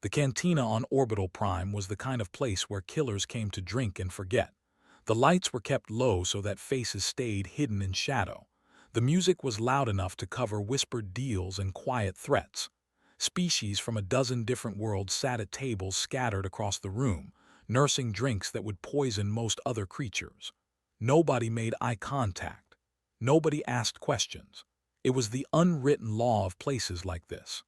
The cantina on Orbital Prime was the kind of place where killers came to drink and forget. The lights were kept low so that faces stayed hidden in shadow. The music was loud enough to cover whispered deals and quiet threats. Species from a dozen different worlds sat at tables scattered across the room, nursing drinks that would poison most other creatures. Nobody made eye contact. Nobody asked questions. It was the unwritten law of places like this.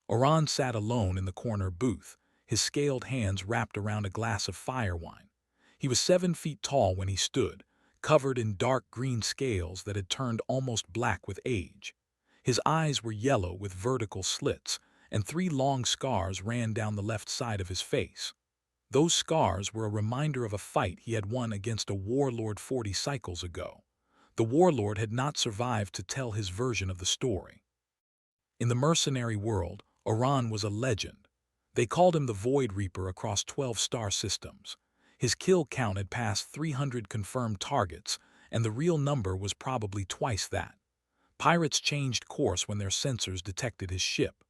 Oran sat alone in the corner booth, his scaled hands wrapped around a glass of fire wine. He was 7 feet tall when he stood, covered in dark green scales that had turned almost black with age. His eyes were yellow with vertical slits, and 3 long scars ran down the left side of his face. Those scars were a reminder of a fight he had won against a warlord 40 cycles ago. The warlord had not survived to tell his version of the story. In the mercenary world, Oran was a legend. They called him the Void Reaper across 12 star systems. His kill count had passed 300 confirmed targets, and the real number was probably twice that. Pirates changed course when their sensors detected his ship.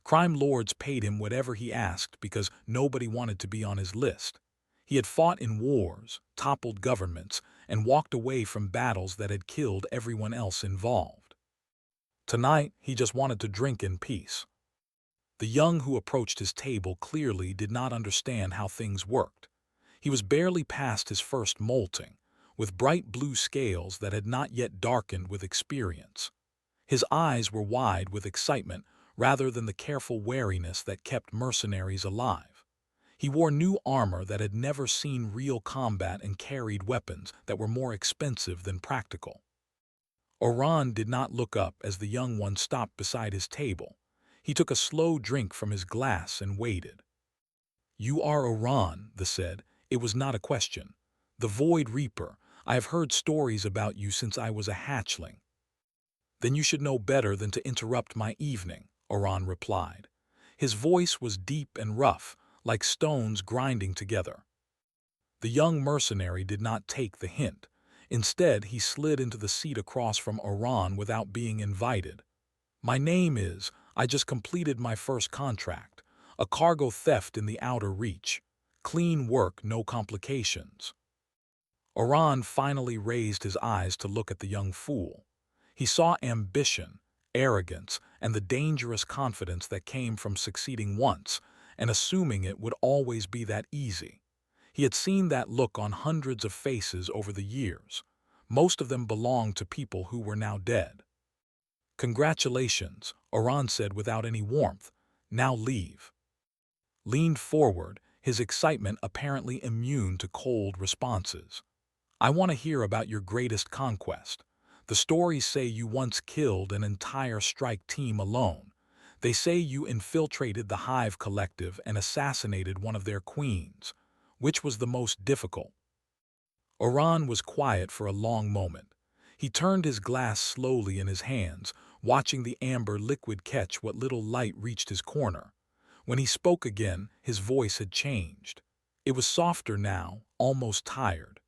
Crime lords paid him whatever he asked because nobody wanted to be on his list. He had fought in wars, toppled governments, and walked away from battles that had killed everyone else involved. Tonight, he just wanted to drink in peace. The young who approached his table clearly did not understand how things worked. He was barely past his first molting, with bright blue scales that had not yet darkened with experience. His eyes were wide with excitement rather than the careful wariness that kept mercenaries alive. He wore new armor that had never seen real combat and carried weapons that were more expensive than practical. Oran did not look up as the young one stopped beside his table. He took a slow drink from his glass and waited. "You are Oran," the said. It was not a question. "The Void Reaper. I have heard stories about you since I was a hatchling." "Then you should know better than to interrupt my evening," Oran replied. His voice was deep and rough, like stones grinding together. The young mercenary did not take the hint. Instead, he slid into the seat across from Oran without being invited. "My name is, I just completed my first contract. A cargo theft in the outer reach. Clean work, no complications." Oran finally raised his eyes to look at the young fool. He saw ambition, arrogance, and the dangerous confidence that came from succeeding once and assuming it would always be that easy. He had seen that look on hundreds of faces over the years. Most of them belonged to people who were now dead. "Congratulations," Oran said without any warmth. "Now leave." Leaned forward, his excitement apparently immune to cold responses. "I want to hear about your greatest conquest. The stories say you once killed an entire strike team alone. They say you infiltrated the Hive Collective and assassinated one of their queens. Which was the most difficult?" Oran was quiet for a long moment. He turned his glass slowly in his hands, watching the amber liquid catch what little light reached his corner. When he spoke again, his voice had changed. It was softer now, almost tired.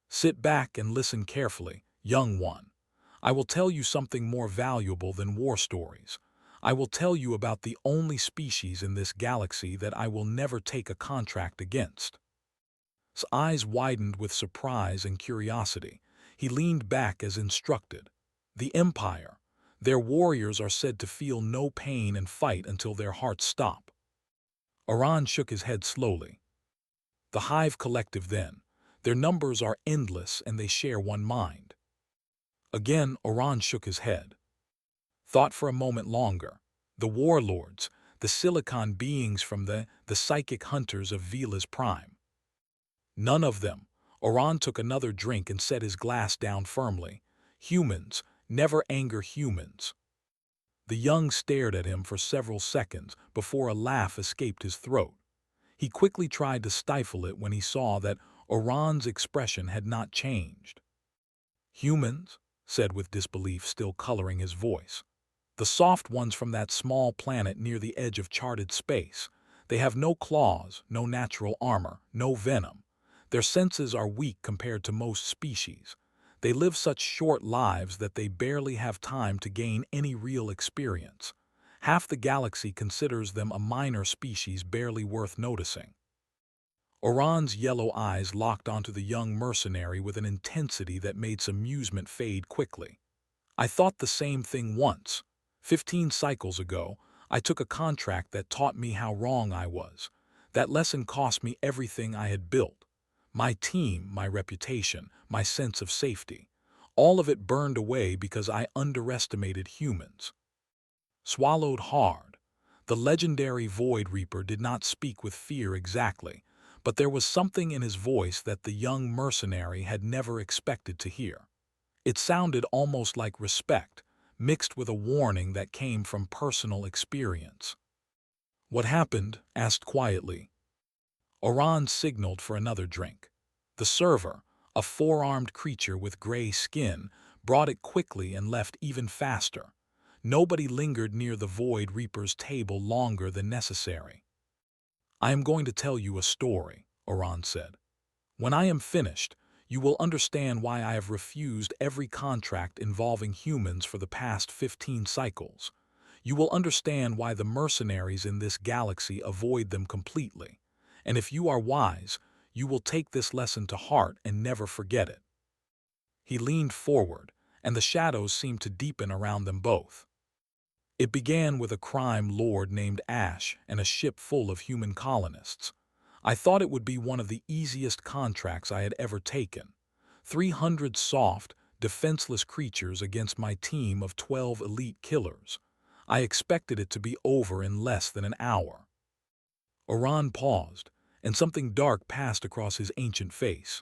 "Sit back and listen carefully, young one. I will tell you something more valuable than war stories. I will tell you about the only species in this galaxy that I will never take a contract against." His eyes widened with surprise and curiosity. He leaned back as instructed. "The Empire. Their warriors are said to feel no pain and fight until their hearts stop." Oran shook his head slowly. "The Hive Collective then. Their numbers are endless and they share one mind." Again, Oran shook his head. Thought for a moment longer. "The warlords, the silicon beings from the psychic hunters of Vila's Prime." "None of them." Oran took another drink and set his glass down firmly. "Humans never anger humans." The young stared at him for several seconds before a laugh escaped his throat. He quickly tried to stifle it when he saw that Oran's expression had not changed. "Humans?" said with disbelief still coloring his voice. "The soft ones from that small planet near the edge of charted space. They have no claws, no natural armor, no venom. Their senses are weak compared to most species. They live such short lives that they barely have time to gain any real experience. Half the galaxy considers them a minor species barely worth noticing. Oran's yellow eyes locked onto the young mercenary with an intensity that made some amusement fade quickly. I thought the same thing once. 15 cycles ago, I took a contract that taught me how wrong I was. That lesson cost me everything I had built. My team, my reputation, my sense of safety. All of it burned away because I underestimated humans. Swallowed hard. The legendary Void Reaper did not speak with fear exactly, but there was something in his voice that the young mercenary had never expected to hear. It sounded almost like respect, mixed with a warning that came from personal experience. "What happened?" asked quietly. Oran signaled for another drink. The server, a four-armed creature with gray skin, brought it quickly and left even faster. Nobody lingered near the Void Reaper's table longer than necessary. "I am going to tell you a story," Oran said. "When I am finished, you will understand why I have refused every contract involving humans for the past 15 cycles. You will understand why the mercenaries in this galaxy avoid them completely. And if you are wise, you will take this lesson to heart and never forget it." He leaned forward, and the shadows seemed to deepen around them both. It began with a crime lord named Ash and a ship full of human colonists. I thought it would be one of the easiest contracts I had ever taken. 300 soft, defenseless creatures against my team of 12 elite killers. I expected it to be over in less than an hour. Oran paused, and something dark passed across his ancient face.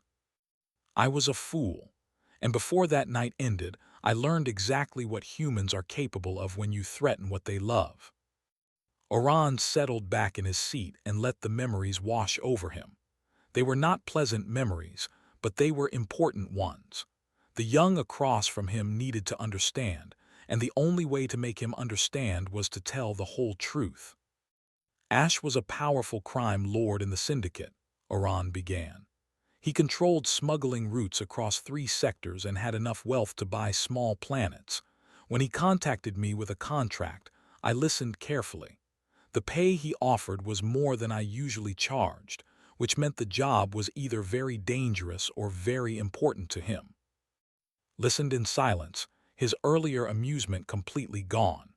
I was a fool, and before that night ended, I learned exactly what humans are capable of when you threaten what they love. Oran settled back in his seat and let the memories wash over him. They were not pleasant memories, but they were important ones. The young across from him needed to understand, and the only way to make him understand was to tell the whole truth. Ash was a powerful crime lord in the Syndicate, Oran began. He controlled smuggling routes across 3 sectors and had enough wealth to buy small planets. When he contacted me with a contract, I listened carefully. The pay he offered was more than I usually charged, which meant the job was either very dangerous or very important to him. Listened in silence, his earlier amusement completely gone.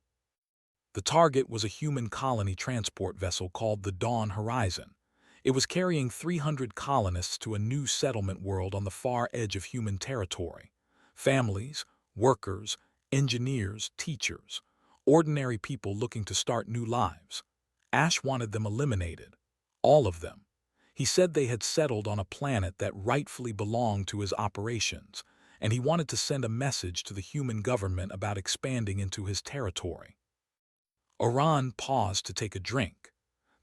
The target was a human colony transport vessel called the Dawn Horizon. It was carrying 300 colonists to a new settlement world on the far edge of human territory. Families, workers, engineers, teachers, ordinary people looking to start new lives. Ash wanted them eliminated. All of them. He said they had settled on a planet that rightfully belonged to his operations, and he wanted to send a message to the human government about expanding into his territory. Oran paused to take a drink.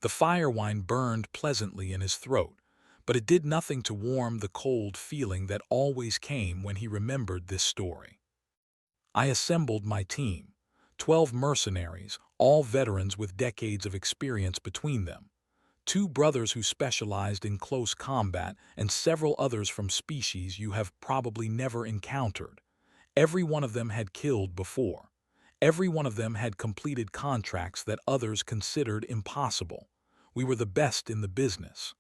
The fire wine burned pleasantly in his throat, but it did nothing to warm the cold feeling that always came when he remembered this story. I assembled my team, 12 mercenaries, all veterans with decades of experience between them, 2 brothers who specialized in close combat and several others from species you have probably never encountered. Every one of them had killed before. Every one of them had completed contracts that others considered impossible. We were the best in the business.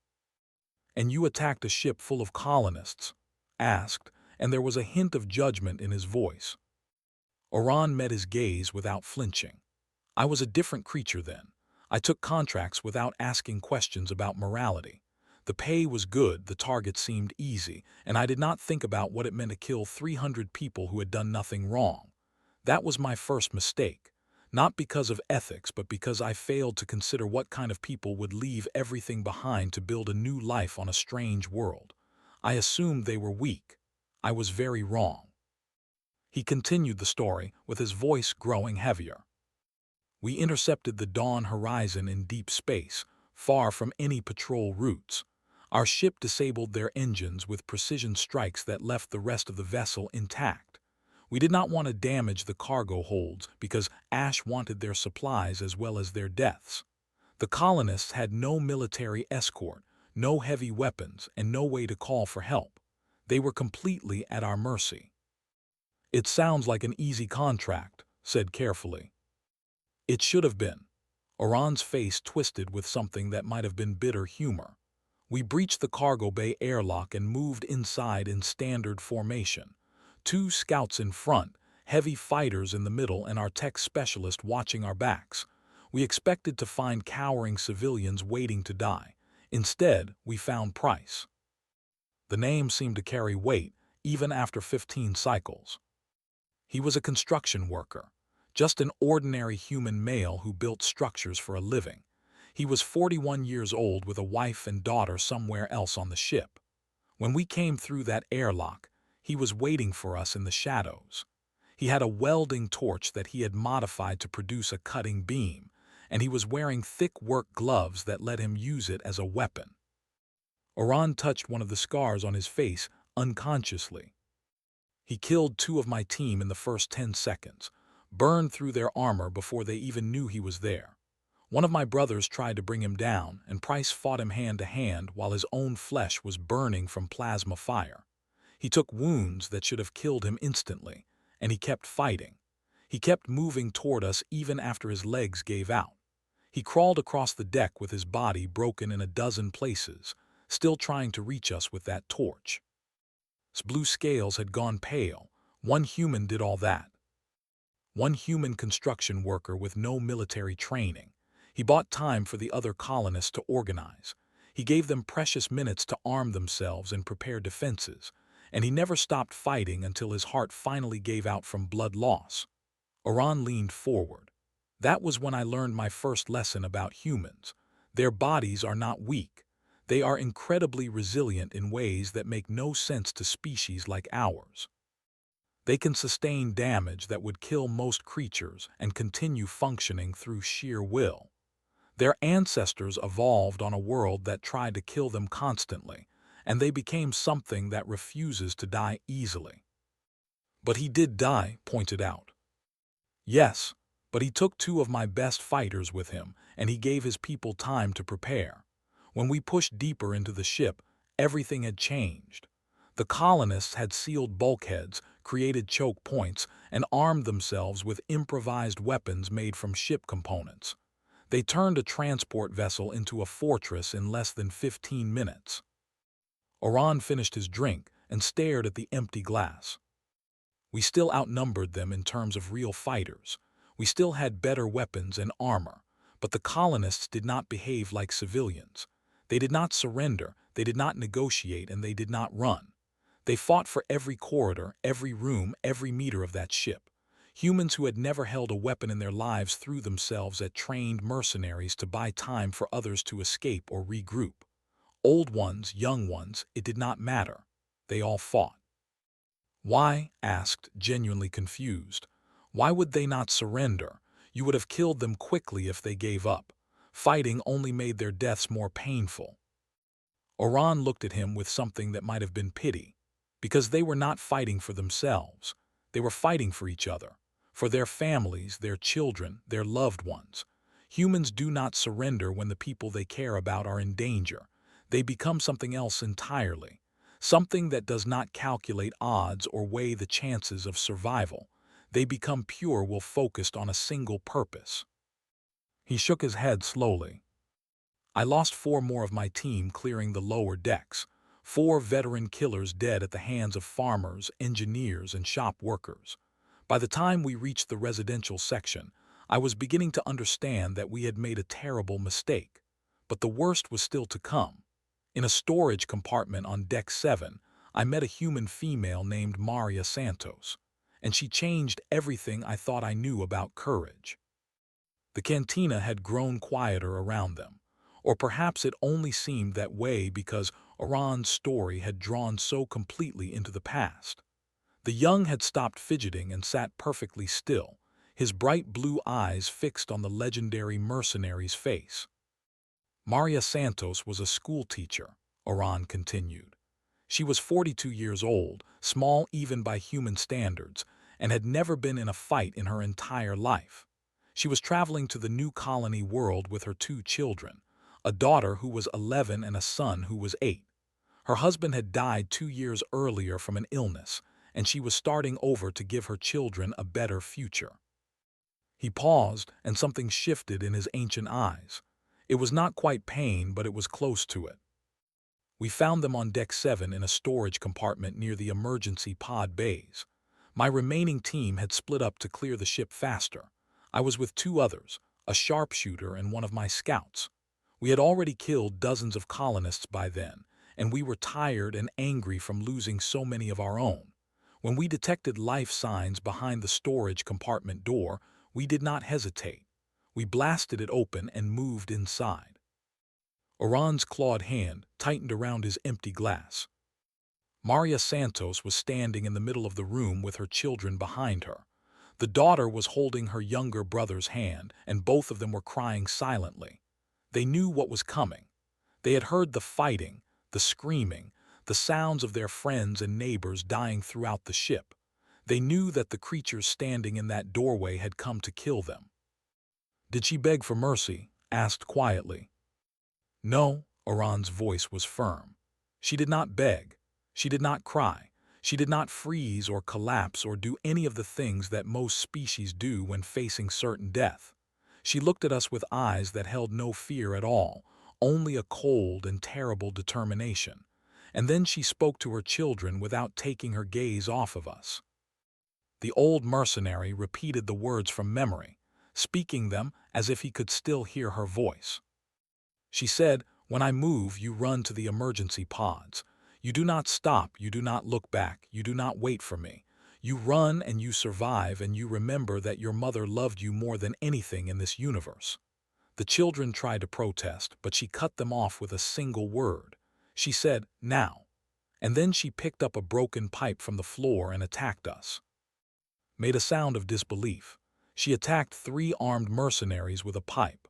"And you attacked a ship full of colonists?" asked, and there was a hint of judgment in his voice. Oran met his gaze without flinching. I was a different creature then. I took contracts without asking questions about morality. The pay was good, the target seemed easy, and I did not think about what it meant to kill 300 people who had done nothing wrong. That was my first mistake, not because of ethics, but because I failed to consider what kind of people would leave everything behind to build a new life on a strange world. I assumed they were weak. I was very wrong. He continued the story, with his voice growing heavier. We intercepted the Dawn Horizon in deep space, far from any patrol routes. Our ship disabled their engines with precision strikes that left the rest of the vessel intact. We did not want to damage the cargo holds because Ash wanted their supplies as well as their deaths. The colonists had no military escort, no heavy weapons, and no way to call for help. They were completely at our mercy. "It sounds like an easy contract," said carefully. It should have been. Oran's face twisted with something that might have been bitter humor. We breached the cargo bay airlock and moved inside in standard formation. 2 scouts in front, heavy fighters in the middle, and our tech specialist watching our backs. We expected to find cowering civilians waiting to die. Instead, we found Price. The name seemed to carry weight, even after 15 cycles. He was a construction worker, just an ordinary human male who built structures for a living. He was 41 years old with a wife and daughter somewhere else on the ship. When we came through that airlock, he was waiting for us in the shadows. He had a welding torch that he had modified to produce a cutting beam, and he was wearing thick work gloves that let him use it as a weapon. Oran touched one of the scars on his face unconsciously. He killed 2 of my team in the first 10 seconds, burned through their armor before they even knew he was there. One of my brothers tried to bring him down, and Price fought him hand to hand while his own flesh was burning from plasma fire. He took wounds that should have killed him instantly, and he kept fighting. He kept moving toward us even after his legs gave out. He crawled across the deck with his body broken in a dozen places, still trying to reach us with that torch. His blue scales had gone pale. One human did all that. One human construction worker with no military training. He bought time for the other colonists to organize. He gave them precious minutes to arm themselves and prepare defenses, and he never stopped fighting until his heart finally gave out from blood loss. Oran leaned forward. That was when I learned my first lesson about humans. Their bodies are not weak. They are incredibly resilient in ways that make no sense to species like ours. They can sustain damage that would kill most creatures and continue functioning through sheer will. Their ancestors evolved on a world that tried to kill them constantly, and they became something that refuses to die easily. But he did die, pointed out. Yes, but he took 2 of my best fighters with him, and he gave his people time to prepare. When we pushed deeper into the ship, everything had changed. The colonists had sealed bulkheads, created choke points, and armed themselves with improvised weapons made from ship components. They turned a transport vessel into a fortress in less than 15 minutes. Oran finished his drink and stared at the empty glass. We still outnumbered them in terms of real fighters. We still had better weapons and armor, but the colonists did not behave like civilians. They did not surrender, they did not negotiate, and they did not run. They fought for every corridor, every room, every meter of that ship. Humans who had never held a weapon in their lives threw themselves at trained mercenaries to buy time for others to escape or regroup. Old ones, young ones, it did not matter. They all fought. Why? Asked, genuinely confused. Why would they not surrender? You would have killed them quickly if they gave up. Fighting only made their deaths more painful. Oran looked at him with something that might have been pity, because they were not fighting for themselves. They were fighting for each other, for their families, their children, their loved ones. Humans do not surrender when the people they care about are in danger. They become something else entirely, something that does not calculate odds or weigh the chances of survival. They become pure will focused on a single purpose. He shook his head slowly. I lost 4 more of my team clearing the lower decks, 4 veteran killers dead at the hands of farmers, engineers, and shop workers. By the time we reached the residential section, I was beginning to understand that we had made a terrible mistake. But the worst was still to come. In a storage compartment on Deck 7, I met a human female named Maria Santos, and she changed everything I thought I knew about courage. The cantina had grown quieter around them, or perhaps it only seemed that way because Oran's story had drawn so completely into the past. The young had stopped fidgeting and sat perfectly still, his bright blue eyes fixed on the legendary mercenary's face. Maria Santos was a schoolteacher, Oran continued. She was 42 years old, small even by human standards, and had never been in a fight in her entire life. She was traveling to the new colony world with her 2 children, a daughter who was 11 and a son who was 8. Her husband had died 2 years earlier from an illness, and she was starting over to give her children a better future. He paused, and something shifted in his ancient eyes. It was not quite pain, but it was close to it. We found them on Deck 7 in a storage compartment near the emergency pod bays. My remaining team had split up to clear the ship faster. I was with two others, a sharpshooter and one of my scouts. We had already killed dozens of colonists by then, and we were tired and angry from losing so many of our own. When we detected life signs behind the storage compartment door, we did not hesitate. We blasted it open and moved inside. Oran's clawed hand tightened around his empty glass. Maria Santos was standing in the middle of the room with her children behind her. The daughter was holding her younger brother's hand, and both of them were crying silently. They knew what was coming. They had heard the fighting, the screaming, the sounds of their friends and neighbors dying throughout the ship. They knew that the creatures standing in that doorway had come to kill them. "Did she beg for mercy?" asked quietly. "No," Oran's voice was firm. "She did not beg. She did not cry. She did not freeze or collapse or do any of the things that most species do when facing certain death. She looked at us with eyes that held no fear at all, only a cold and terrible determination. And then she spoke to her children without taking her gaze off of us." The old mercenary repeated the words from memory, speaking them as if he could still hear her voice. She said, "When I move, you run to the emergency pods. You do not stop, you do not look back, you do not wait for me. You run and you survive, and you remember that your mother loved you more than anything in this universe." The children tried to protest, but she cut them off with a single word. She said, "Now." And then she picked up a broken pipe from the floor and attacked us. Made a sound of disbelief. She attacked 3 armed mercenaries with a pipe.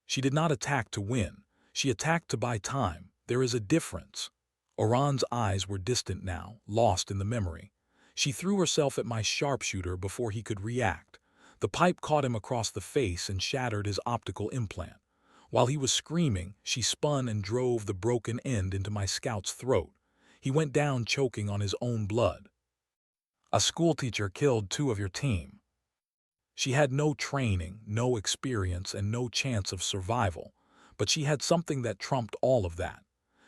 She did not attack to win. She attacked to buy time. There is a difference. Oran's eyes were distant now, lost in the memory. She threw herself at my sharpshooter before he could react. The pipe caught him across the face and shattered his optical implant. While he was screaming, she spun and drove the broken end into my scout's throat. He went down choking on his own blood. "A schoolteacher killed 2 of your team." She had no training, no experience, and no chance of survival, but she had something that trumped all of that.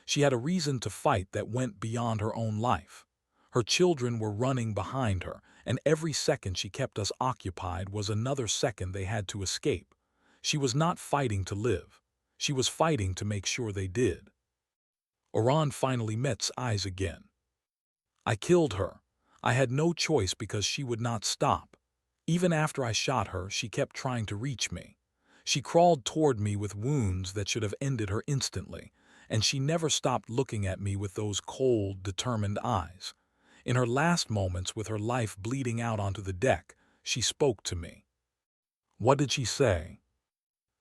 She had a reason to fight that went beyond her own life. Her children were running behind her, and every second she kept us occupied was another second they had to escape. She was not fighting to live. She was fighting to make sure they did. Oran finally met's eyes again. "I killed her. I had no choice because she would not stop. Even after I shot her, she kept trying to reach me. She crawled toward me with wounds that should have ended her instantly, and she never stopped looking at me with those cold, determined eyes. In her last moments, with her life bleeding out onto the deck, she spoke to me." "What did she say?"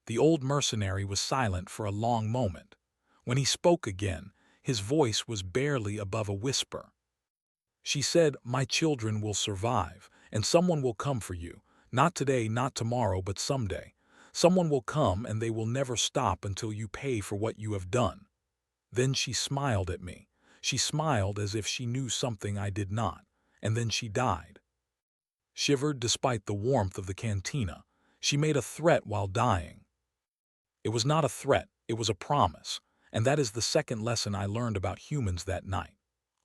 The old mercenary was silent for a long moment. When he spoke again, his voice was barely above a whisper. "She said, 'My children will survive, and someone will come for you. Not today, not tomorrow, but someday. Someone will come, and they will never stop until you pay for what you have done.' Then she smiled at me. She smiled as if she knew something I did not, and then she died." Shivered despite the warmth of the cantina. She made a threat while dying. It was not a threat, it was a promise, and that is the second lesson I learned about humans that night.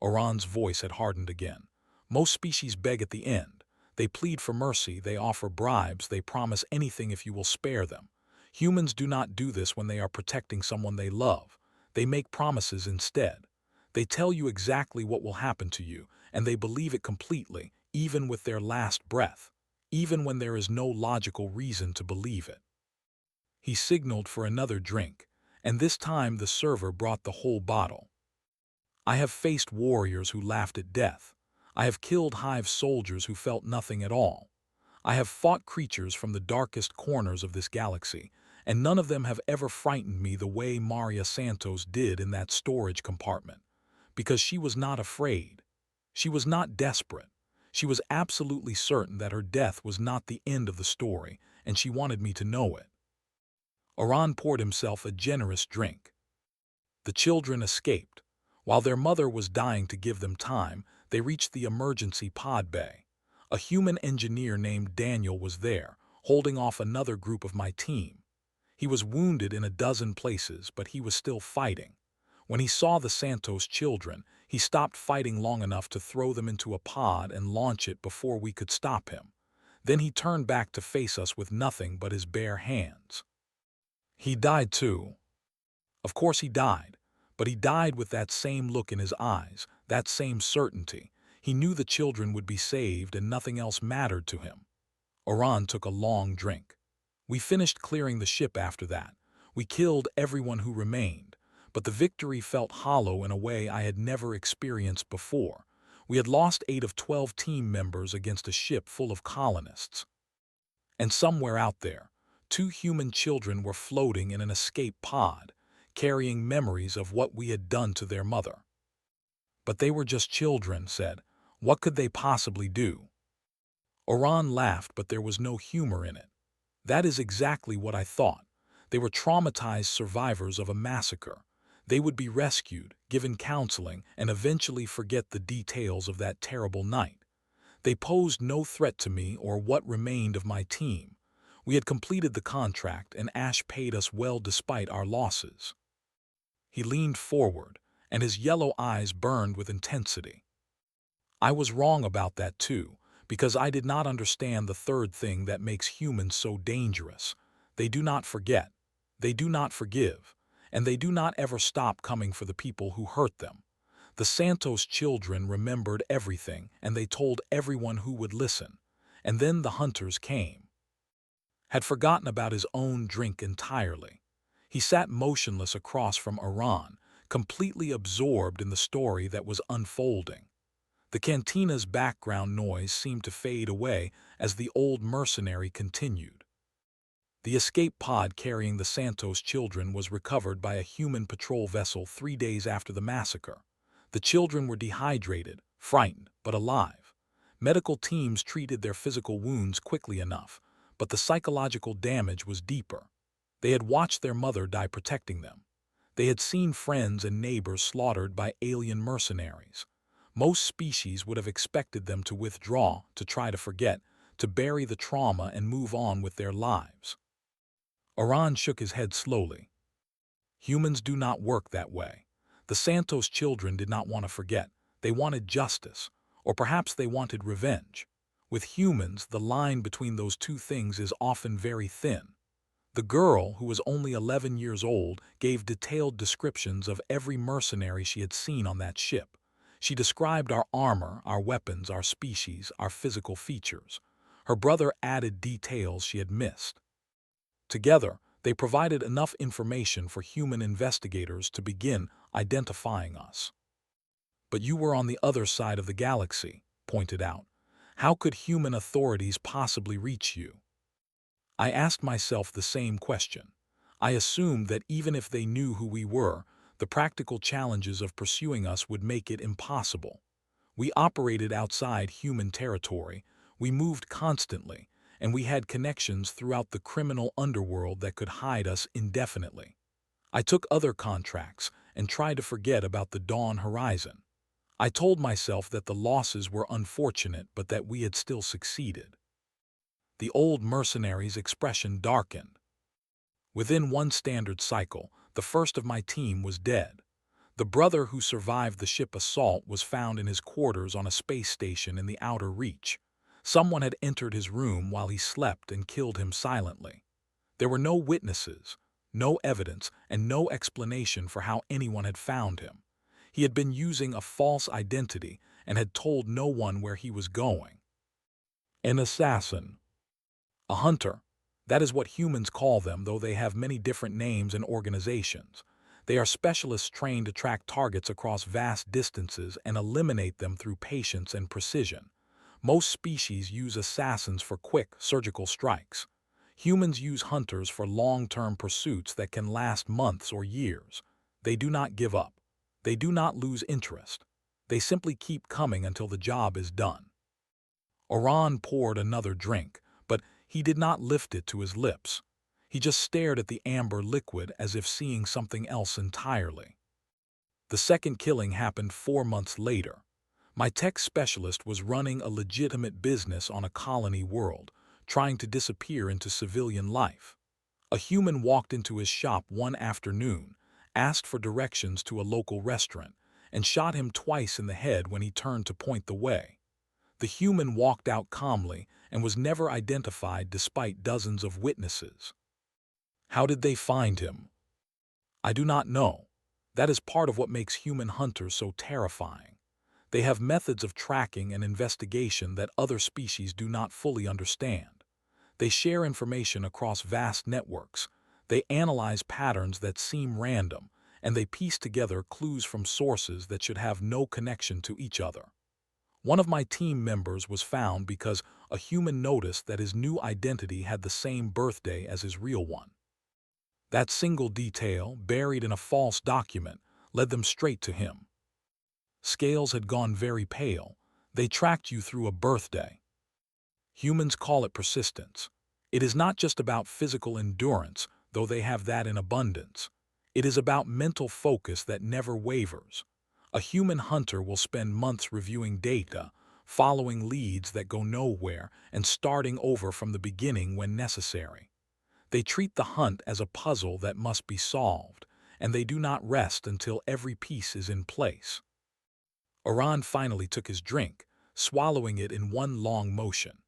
Oran's voice had hardened again. "Most species beg at the end. They plead for mercy, they offer bribes, they promise anything if you will spare them. Humans do not do this when they are protecting someone they love. They make promises instead. They tell you exactly what will happen to you, and they believe it completely, even with their last breath, even when there is no logical reason to believe it." He signaled for another drink, and this time the server brought the whole bottle. "I have faced warriors who laughed at death. I have killed hive soldiers who felt nothing at all. I have fought creatures from the darkest corners of this galaxy, and none of them have ever frightened me the way Maria Santos did in that storage compartment. Because she was not afraid. She was not desperate. She was absolutely certain that her death was not the end of the story, and she wanted me to know it." Oran poured himself a generous drink. The children escaped. While their mother was dying to give them time, they reached the emergency pod bay. A human engineer named Daniel was there, holding off another group of my team. He was wounded in a dozen places, but he was still fighting. When he saw the Santos children, he stopped fighting long enough to throw them into a pod and launch it before we could stop him. Then he turned back to face us with nothing but his bare hands. He died too. Of course he died, but he died with that same look in his eyes, that same certainty. He knew the children would be saved and nothing else mattered to him. Oran took a long drink. We finished clearing the ship after that. We killed everyone who remained, but the victory felt hollow in a way I had never experienced before. We had lost 8 of 12 team members against a ship full of colonists. And somewhere out there, 2 human children were floating in an escape pod, carrying memories of what we had done to their mother. But they were just children, said. What could they possibly do? Oran laughed, but there was no humor in it. That is exactly what I thought. They were traumatized survivors of a massacre. They would be rescued, given counseling, and eventually forget the details of that terrible night. They posed no threat to me or what remained of my team. We had completed the contract, and Ash paid us well despite our losses. He leaned forward, and his yellow eyes burned with intensity. I was wrong about that too, because I did not understand the third thing that makes humans so dangerous. They do not forget, they do not forgive, and they do not ever stop coming for the people who hurt them. The Santos children remembered everything, and they told everyone who would listen. And then the hunters came. Had forgotten about his own drink entirely. He sat motionless across from Oran, completely absorbed in the story that was unfolding. The cantina's background noise seemed to fade away as the old mercenary continued. The escape pod carrying the Santos children was recovered by a human patrol vessel 3 days after the massacre. The children were dehydrated, frightened, but alive. Medical teams treated their physical wounds quickly enough, but the psychological damage was deeper. They had watched their mother die protecting them. They had seen friends and neighbors slaughtered by alien mercenaries. Most species would have expected them to withdraw, to try to forget, to bury the trauma and move on with their lives. Oran shook his head slowly. Humans do not work that way. The Santos children did not want to forget. They wanted justice, or perhaps they wanted revenge. With humans, the line between those two things is often very thin. The girl, who was only 11 years old, gave detailed descriptions of every mercenary she had seen on that ship. She described our armor, our weapons, our species, our physical features. Her brother added details she had missed. Together, they provided enough information for human investigators to begin identifying us. But you were on the other side of the galaxy, pointed out. How could human authorities possibly reach you? I asked myself the same question. I assumed that even if they knew who we were, the practical challenges of pursuing us would make it impossible. We operated outside human territory, we moved constantly, and we had connections throughout the criminal underworld that could hide us indefinitely. I took other contracts and tried to forget about the dawn horizon. I told myself that the losses were unfortunate, but that we had still succeeded. The old mercenary's expression darkened. Within one standard cycle, the first of my team was dead. The brother who survived the ship assault was found in his quarters on a space station in the outer reach. Someone had entered his room while he slept and killed him silently. There were no witnesses, no evidence, and no explanation for how anyone had found him. He had been using a false identity and had told no one where he was going. An assassin. A hunter. That is what humans call them, though they have many different names and organizations. They are specialists trained to track targets across vast distances and eliminate them through patience and precision. Most species use assassins for quick, surgical strikes. Humans use hunters for long-term pursuits that can last months or years. They do not give up. They do not lose interest. They simply keep coming until the job is done. Oran poured another drink, but he did not lift it to his lips. He just stared at the amber liquid as if seeing something else entirely. The second killing happened 4 months later. My tech specialist was running a legitimate business on a colony world, trying to disappear into civilian life. A human walked into his shop one afternoon, asked for directions to a local restaurant, and shot him twice in the head when he turned to point the way. The human walked out calmly and was never identified despite dozens of witnesses. How did they find him? I do not know. That is part of what makes human hunters so terrifying. They have methods of tracking and investigation that other species do not fully understand. They share information across vast networks. They analyze patterns that seem random, and they piece together clues from sources that should have no connection to each other. One of my team members was found because a human noticed that his new identity had the same birthday as his real one. That single detail, buried in a false document, led them straight to him. Scales had gone very pale. They tracked you through a birthday. Humans call it persistence. It is not just about physical endurance, though they have that in abundance. It is about mental focus that never wavers. A human hunter will spend months reviewing data, following leads that go nowhere, and starting over from the beginning when necessary. They treat the hunt as a puzzle that must be solved, and they do not rest until every piece is in place. Oran finally took his drink, swallowing it in one long motion.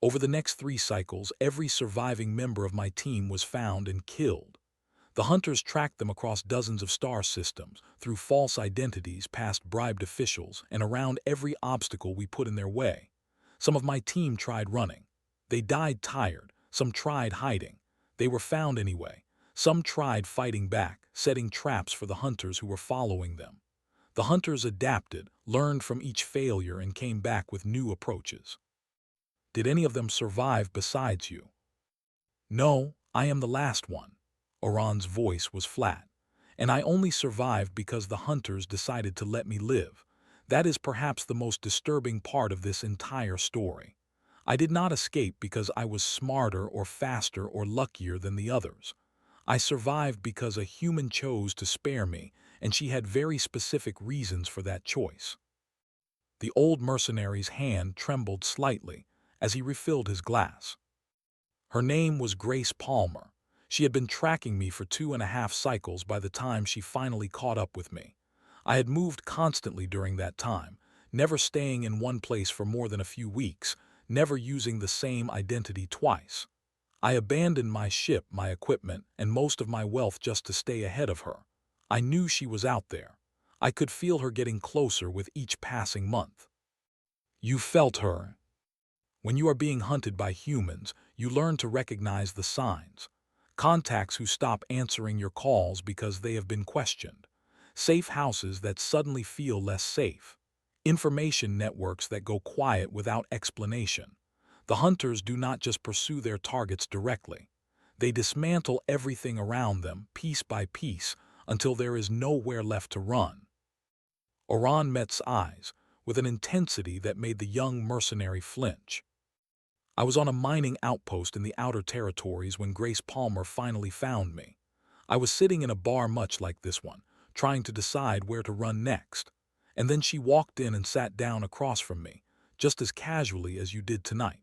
Over the next 3 cycles, every surviving member of my team was found and killed. The hunters tracked them across dozens of star systems, through false identities, past bribed officials, and around every obstacle we put in their way. Some of my team tried running. They died tired. Some tried hiding. They were found anyway. Some tried fighting back, setting traps for the hunters who were following them. The hunters adapted, learned from each failure, and came back with new approaches. Did any of them survive besides you? No, I am the last one. Oran's voice was flat. And I only survived because the hunters decided to let me live. That is perhaps the most disturbing part of this entire story. I did not escape because I was smarter or faster or luckier than the others. I survived because a human chose to spare me, and she had very specific reasons for that choice. The old mercenary's hand trembled slightly as he refilled his glass. Her name was Grace Palmer. She had been tracking me for 2.5 cycles by the time she finally caught up with me. I had moved constantly during that time, never staying in one place for more than a few weeks, never using the same identity twice. I abandoned my ship, my equipment, and most of my wealth just to stay ahead of her. I knew she was out there. I could feel her getting closer with each passing month. You felt her. When you are being hunted by humans, you learn to recognize the signs. Contacts who stop answering your calls because they have been questioned. Safe houses that suddenly feel less safe. Information networks that go quiet without explanation. The hunters do not just pursue their targets directly. They dismantle everything around them, piece by piece, until there is nowhere left to run. Oran met's eyes, with an intensity that made the young mercenary flinch. I was on a mining outpost in the outer territories when Grace Palmer finally found me. I was sitting in a bar much like this one, trying to decide where to run next. And then she walked in and sat down across from me, just as casually as you did tonight.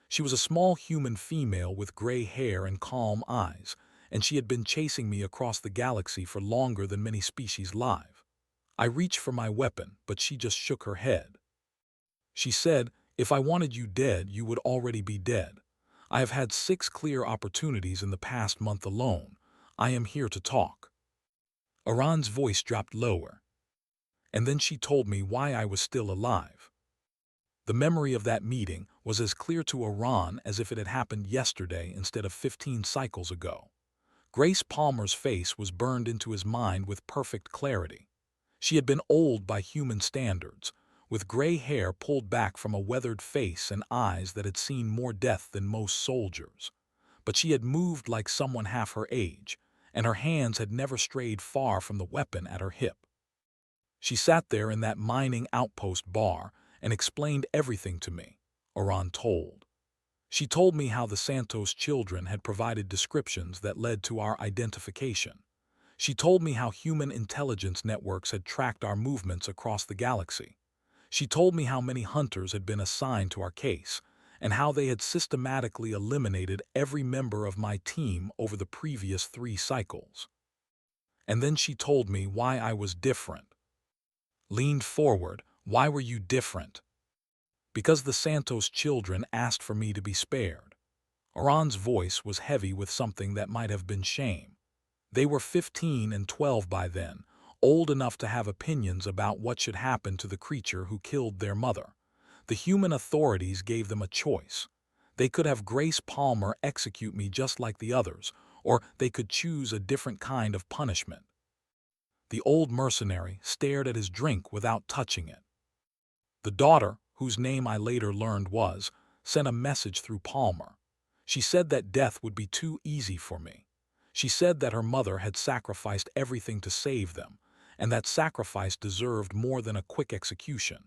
She was a small human female with gray hair and calm eyes, and she had been chasing me across the galaxy for longer than many species live. I reached for my weapon, but she just shook her head. She said, "If I wanted you dead, you would already be dead. I have had 6 clear opportunities in the past month alone. I am here to talk." Oran's voice dropped lower. And then she told me why I was still alive. The memory of that meeting was as clear to Oran as if it had happened yesterday instead of 15 cycles ago. Grace Palmer's face was burned into his mind with perfect clarity. She had been old by human standards, with gray hair pulled back from a weathered face and eyes that had seen more death than most soldiers. But she had moved like someone half her age, and her hands had never strayed far from the weapon at her hip. She sat there in that mining outpost bar and explained everything to me, Oran told. She told me how the Santos children had provided descriptions that led to our identification. She told me how human intelligence networks had tracked our movements across the galaxy. She told me how many hunters had been assigned to our case, and how they had systematically eliminated every member of my team over the previous 3 cycles. And then she told me why I was different. Leaned forward. Why were you different? Because the Santos children asked for me to be spared. Oran's voice was heavy with something that might have been shame. They were 15 and 12 by then, old enough to have opinions about what should happen to the creature who killed their mother. The human authorities gave them a choice. They could have Grace Palmer execute me just like the others, or they could choose a different kind of punishment. The old mercenary stared at his drink without touching it. The daughter, whose name I later learned was, sent a message through Palmer. She said that death would be too easy for me. She said that her mother had sacrificed everything to save them, and that sacrifice deserved more than a quick execution.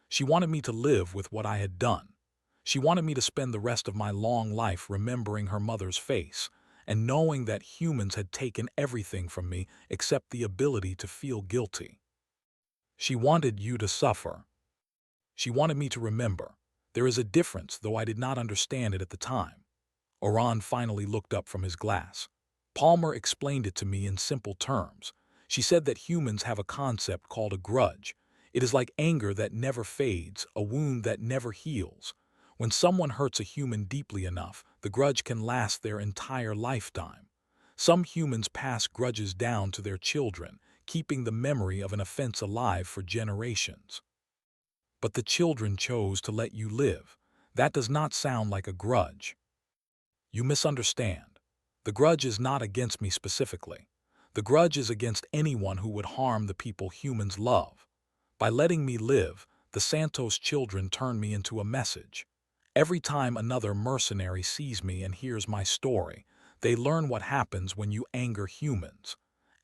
She wanted me to live with what I had done. She wanted me to spend the rest of my long life remembering her mother's face and knowing that humans had taken everything from me except the ability to feel guilty. She wanted you to suffer. She wanted me to remember. There is a difference, though I did not understand it at the time. Oran finally looked up from his glass. Palmer explained it to me in simple terms. She said that humans have a concept called a grudge. It is like anger that never fades, a wound that never heals. When someone hurts a human deeply enough, the grudge can last their entire lifetime. Some humans pass grudges down to their children, keeping the memory of an offense alive for generations. But the children chose to let you live. That does not sound like a grudge. You misunderstand. The grudge is not against me specifically. The grudge is against anyone who would harm the people humans love. By letting me live, the Santos children turn me into a message. Every time another mercenary sees me and hears my story, they learn what happens when you anger humans.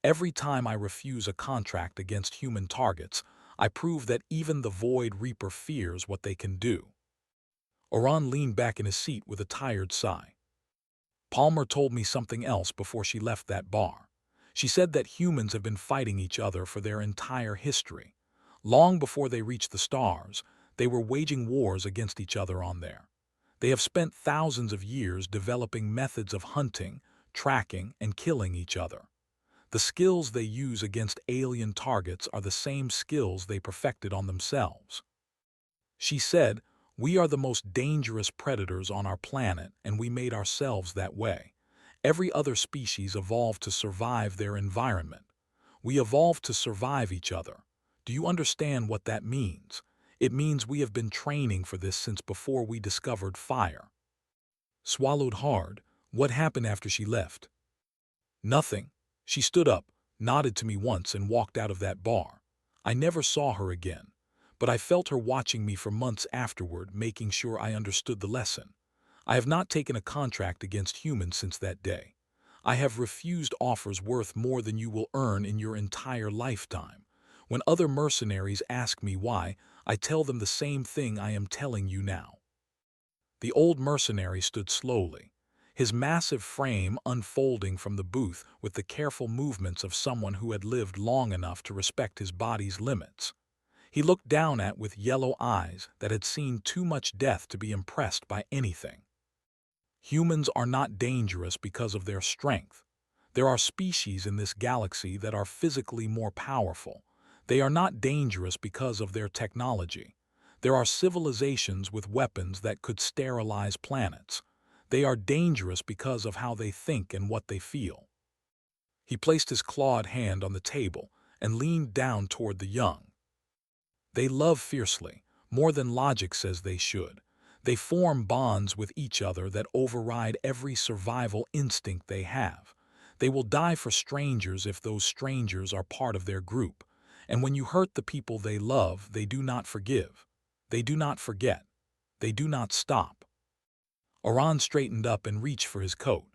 Every time I refuse a contract against human targets, I prove that even the Void Reaper fears what they can do. Oran leaned back in his seat with a tired sigh. Palmer told me something else before she left that bar. She said that humans have been fighting each other for their entire history. Long before they reached the stars, they were waging wars against each other on there. They have spent thousands of years developing methods of hunting, tracking, and killing each other. The skills they use against alien targets are the same skills they perfected on themselves. She said, "We are the most dangerous predators on our planet, and we made ourselves that way. Every other species evolved to survive their environment. We evolved to survive each other. Do you understand what that means? It means we have been training for this since before we discovered fire." Swallowed hard. What happened after she left? Nothing. She stood up, nodded to me once, and walked out of that bar. I never saw her again, but I felt her watching me for months afterward, making sure I understood the lesson. I have not taken a contract against humans since that day. I have refused offers worth more than you will earn in your entire lifetime. When other mercenaries ask me why, I tell them the same thing I am telling you now. The old mercenary stood slowly, his massive frame unfolding from the booth with the careful movements of someone who had lived long enough to respect his body's limits. He looked down at with yellow eyes that had seen too much death to be impressed by anything. Humans are not dangerous because of their strength. There are species in this galaxy that are physically more powerful. They are not dangerous because of their technology. There are civilizations with weapons that could sterilize planets. They are dangerous because of how they think and what they feel. He placed his clawed hand on the table and leaned down toward the young. They love fiercely, more than logic says they should. They form bonds with each other that override every survival instinct they have. They will die for strangers if those strangers are part of their group. And when you hurt the people they love, they do not forgive. They do not forget. They do not stop. Oran straightened up and reached for his coat.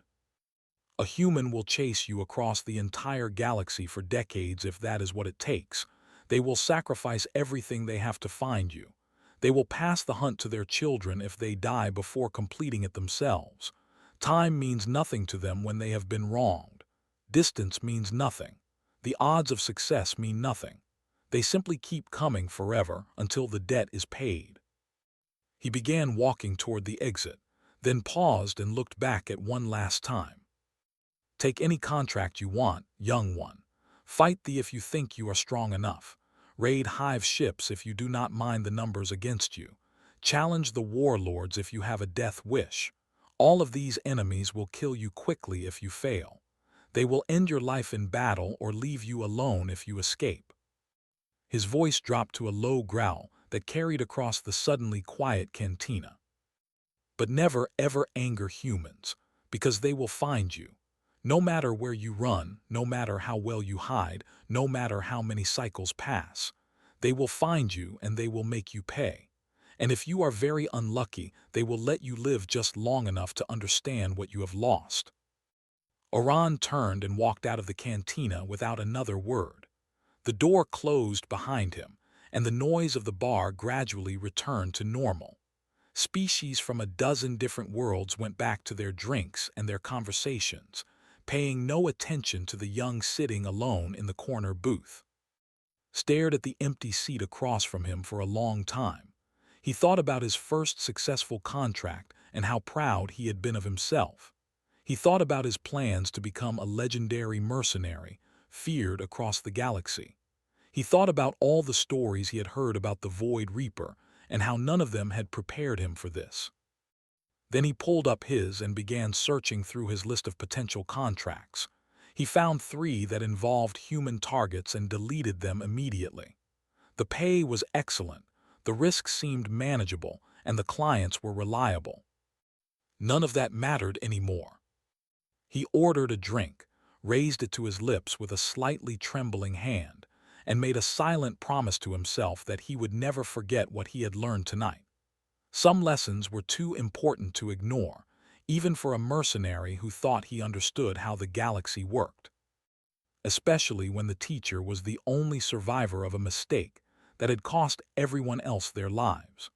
A human will chase you across the entire galaxy for decades if that is what it takes. They will sacrifice everything they have to find you. They will pass the hunt to their children if they die before completing it themselves. Time means nothing to them when they have been wronged. Distance means nothing. The odds of success mean nothing. They simply keep coming forever until the debt is paid. He began walking toward the exit, then paused and looked back at one last time. Take any contract you want, young one. Fight thee if you think you are strong enough. Raid hive ships if you do not mind the numbers against you. Challenge the warlords if you have a death wish. All of these enemies will kill you quickly if you fail. They will end your life in battle or leave you alone if you escape. His voice dropped to a low growl that carried across the suddenly quiet cantina. But never ever anger humans, because they will find you. No matter where you run, no matter how well you hide, no matter how many cycles pass, they will find you and they will make you pay. And if you are very unlucky, they will let you live just long enough to understand what you have lost. Oran turned and walked out of the cantina without another word. The door closed behind him, and the noise of the bar gradually returned to normal. Species from a dozen different worlds went back to their drinks and their conversations, paying no attention to the young sitting alone in the corner booth. Stared at the empty seat across from him for a long time. He thought about his first successful contract and how proud he had been of himself. He thought about his plans to become a legendary mercenary, feared across the galaxy. He thought about all the stories he had heard about the Void Reaper and how none of them had prepared him for this. Then he pulled up his and began searching through his list of potential contracts. He found 3 that involved human targets and deleted them immediately. The pay was excellent, the risks seemed manageable, and the clients were reliable. None of that mattered anymore. He ordered a drink, raised it to his lips with a slightly trembling hand, and made a silent promise to himself that he would never forget what he had learned tonight. Some lessons were too important to ignore, even for a mercenary who thought he understood how the galaxy worked. Especially when the teacher was the only survivor of a mistake that had cost everyone else their lives.